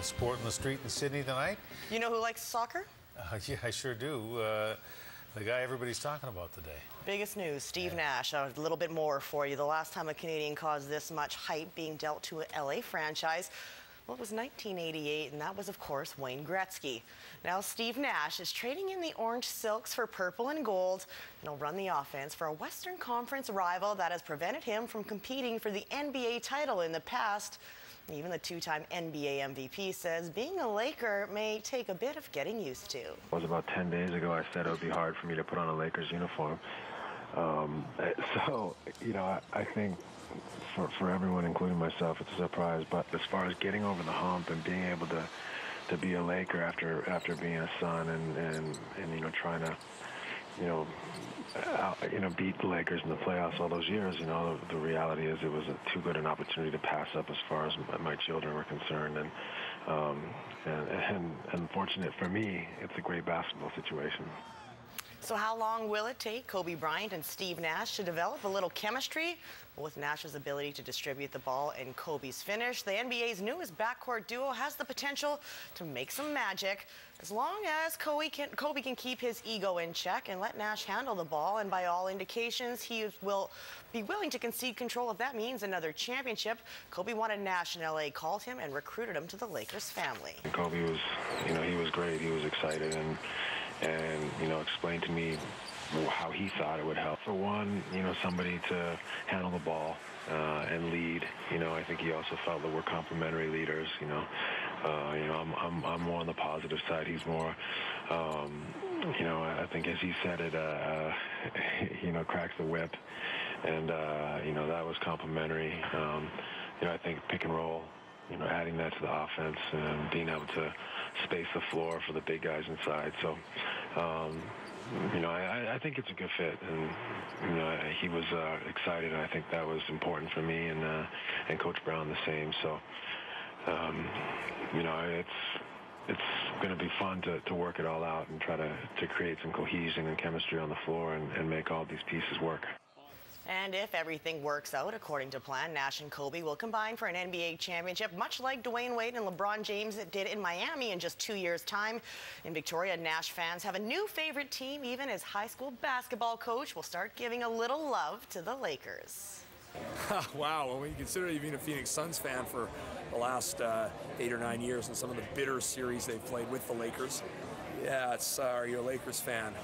sport in the street in Sydney tonight? You know who likes soccer? Yeah, I sure do. The guy everybody's talking about today. Biggest news, Steve Nash. A little bit more for you. The last time a Canadian caused this much hype being dealt to a LA franchise, well, it was 1988, and that was, of course, Wayne Gretzky. Now, Steve Nash is trading in the orange silks for purple and gold, and he'll run the offense for a Western Conference rival that has prevented him from competing for the NBA title in the past. Even the two-time NBA MVP says being a Laker may take a bit of getting used to. It was about 10 days ago I said it would be hard for me to put on a Lakers uniform. So, you know, I think for everyone, including myself, it's a surprise. But as far as getting over the hump and being able to be a Laker after being a Sun and you know, trying to, beat the Lakers in the playoffs all those years, you know, the reality is it was too good an opportunity to pass up as far as my children were concerned. And unfortunate for me, it's a great basketball situation. So how long will it take Kobe Bryant and Steve Nash to develop a little chemistry? Well, with Nash's ability to distribute the ball and Kobe's finish, the NBA's newest backcourt duo has the potential to make some magic, as long as Kobe can keep his ego in check and let Nash handle the ball. And by all indications, he will be willing to concede control if that means another championship. Kobe wanted Nash in LA, called him, and recruited him to the Lakers family. Kobe was, he was great. He was excited and explained to me how he thought it would help. For one, somebody to handle the ball and lead. I think he also felt that we're complementary leaders. I'm more on the positive side. He's more, I think as he said it, cracks the whip, and that was complimentary. I think pick and roll. Adding that to the offense and being able to space the floor for the big guys inside. So, I think it's a good fit, and he was excited, and I think that was important for me, and Coach Brown the same. So, it's going to be fun to work it all out and try to create some cohesion and chemistry on the floor and make all these pieces work. And if everything works out according to plan, Nash and Kobe will combine for an NBA championship, much like Dwayne Wade and LeBron James did in Miami in just 2 years' time. In Victoria, Nash fans have a new favorite team. Even his high school basketball coach will start giving a little love to the Lakers. Wow, well, when you consider you've been a Phoenix Suns fan for the last 8 or 9 years and some of the bitter series they've played with the Lakers, yeah, you're a Lakers fan.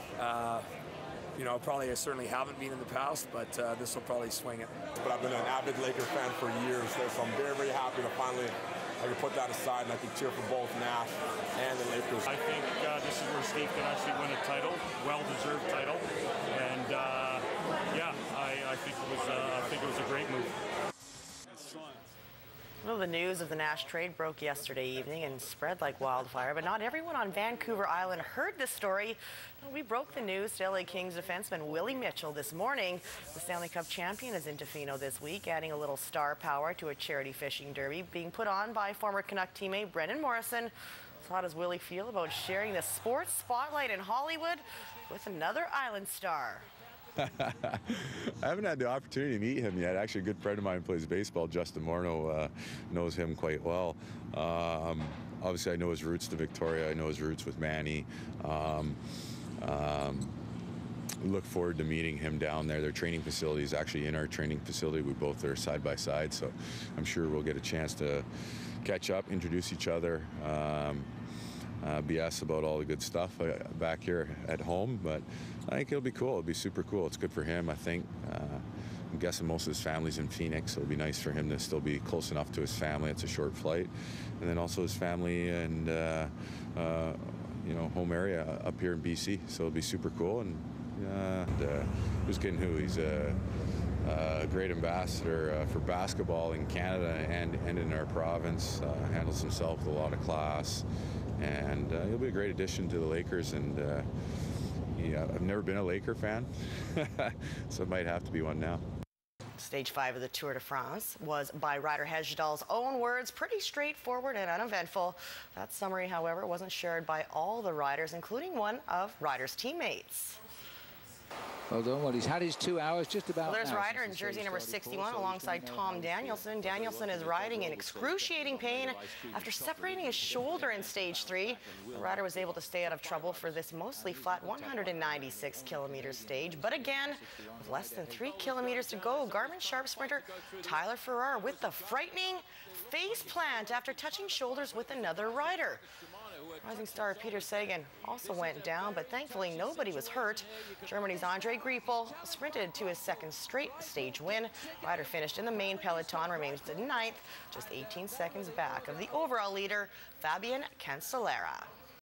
Probably I certainly haven't been in the past, but this will probably swing it. But I've been an avid Lakers fan for years, so I'm very, very happy to finally I can put that aside and I can cheer for both Nash and the Lakers. I think this is where Steve can actually win a title, well-deserved title, and I think it was a great move. Well, the news of the Nash trade broke yesterday evening and spread like wildfire, but not everyone on Vancouver Island heard the story. We broke the news to LA Kings defenseman Willie Mitchell this morning. The Stanley Cup champion is in Tofino this week, adding a little star power to a charity fishing derby being put on by former Canuck teammate Brendan Morrison. So how does Willie feel about sharing the sports spotlight in Hollywood with another Island star? I haven't had the opportunity to meet him yet. Actually, a good friend of mine plays baseball, Justin Morneau, knows him quite well. Obviously, I know his roots to Victoria. I know his roots with Manny. Look forward to meeting him down there. Their training facility is actually in our training facility. We both are side by side, so I'm sure we'll get a chance to catch up, introduce each other, BS about all the good stuff back here at home. But I think it'll be cool. It'll be super cool. It's good for him, I think. I'm guessing most of his family's in Phoenix, so it'll be nice for him to still be close enough to his family. It's a short flight. And then also his family and, home area up here in BC. So it'll be super cool. And who's kidding who? He's a great ambassador for basketball in Canada and in our province. Handles himself with a lot of class. And he'll be a great addition to the Lakers. And I've never been a Laker fan, so it might have to be one now. Stage 5 of the Tour de France was, by Ryder Hesjedal's own words, pretty straightforward and uneventful. That summary, however, wasn't shared by all the riders, including one of Ryder's teammates. Well done. Well, he's had his 2 hours just about. Well, there's now rider in jersey number 61 alongside Tom Danielson. Danielson is riding in excruciating pain after separating his shoulder in stage 3. The rider was able to stay out of trouble for this mostly flat 196-kilometer stage. But again, with less than 3 kilometers to go, Garmin Sharp sprinter Tyler Farrar with the frightening face plant after touching shoulders with another rider. Rising star Peter Sagan also went down, but thankfully nobody was hurt. Germany's Andre Greipel sprinted to his second straight stage win. Rider finished in the main peloton, remains in 9th, just 18 seconds back of the overall leader, Fabian Cancellara.